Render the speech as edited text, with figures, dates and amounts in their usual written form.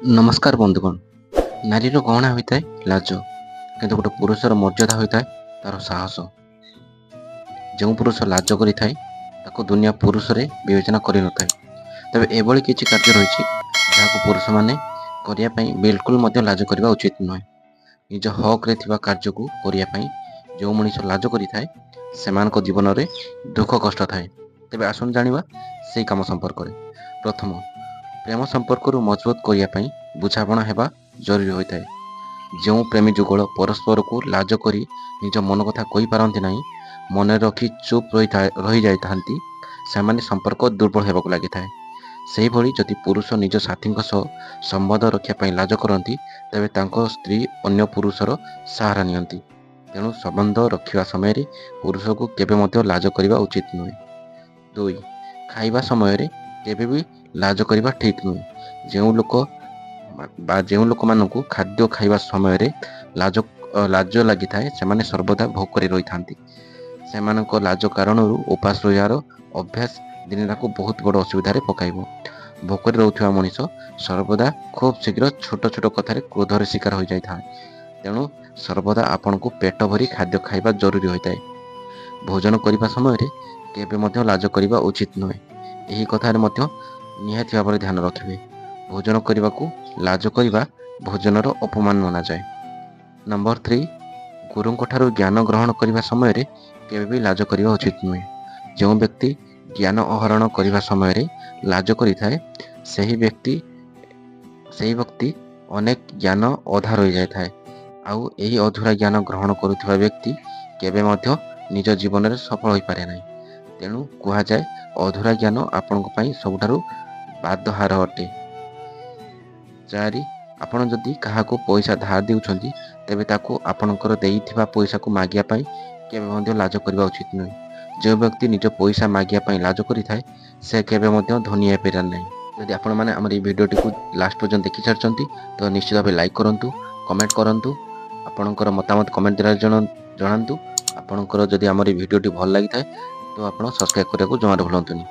नमस्कार बंधुगण। नारीर गहना होता है लाज, किंतु गोटे पुरुषर मर्यादा होता है तार साहस। जो पुरुष लाज कर दुनिया पुरुष रे विवेचना कर न था। तेज एभली किसी कार्य रही जहाँ पुरुष मैंने करने बिल्कुल लाज करने उचित नुहे। निज हक रे थिबा कार्य को करने जो मनीष लाज करें से जीवन में दुख कष्ट थाए। तेज आसन जाना से कम संपर्क। प्रथम, प्रेम संपर्क मजबूत करने बुझाणा होगा जरूरी होता है। जो प्रेमी जुगल परस्पर को लाज कर निज मन कथा कही पारती ना, मन रखी चुप रही जाती संपर्क दुर्बल होगा लगी था। से भली जदि पुरुष निज साथी संबंध रखापी लाज करती तेरे स्त्री अन्य पुरुषर सहारा नियंती। तेणु संबंध रखा समय पुरुष को केवे लाज करने उचित नुहे। 2, खाइबा समय केवे भी लाज करने ठीक नुहे। जो लोक मानू खाद्य खाइबा समय लाज लगी था से सर्वदा भोक कर रही था। से लाज कारण उपास रहार अभ्यास दिन को बहुत बड़ असुविधा पकाइब। भोकर रोकवा मनीष सर्वदा खूब शीघ्र छोट छोट कथार क्रोधर शिकार हो जाए। तेणु सर्वदा आपण को पेट भरी खाद्य खाइबा जरूरी होता है। भोजन करने समय केवे लाज करने उचित नुहे। यही कथार निहाती भाव ध्यान रखिए। भोजन करने को लाज करने भोजनर अपमान मना जाए। नंबर 3, गुरु ज्ञान ग्रहण करने समय केवे भी लाज करने उचित नुहे। जो व्यक्ति ज्ञान आहरण करने समय लाज करें से व्यक्ति अनेक ज्ञान अधा रही जाए। आउ यही अधूरा ज्ञान ग्रहण करुवा व्यक्ति केवे निज जीवन में सफल हो पारे ना। तेणु कहुए अधूरा ज्ञान आपण सबुठारु बादहार अटे। 4, आपण जदि क्या पैसा धार देउछंती तेबे ताकू आपणकर देइथिबा पैसा को मागिया केवे लाज करने उचित नुहे। जो व्यक्ति निज पैसा मागिया लाज करें से केवे धनी होपार ना। यदि आपण मैंने आम भिडियोटी को लास्ट पर्यंत देखी सारी तो निश्चित भाव लाइक करूँ, कमेंट करूँ, आपणकर मतामत कमेंट द्वारा जनातु। आपणकर जदि आम भिडियोटी भल लगी था तो आप सब्सक्राइब करने को जमा भूलुनी।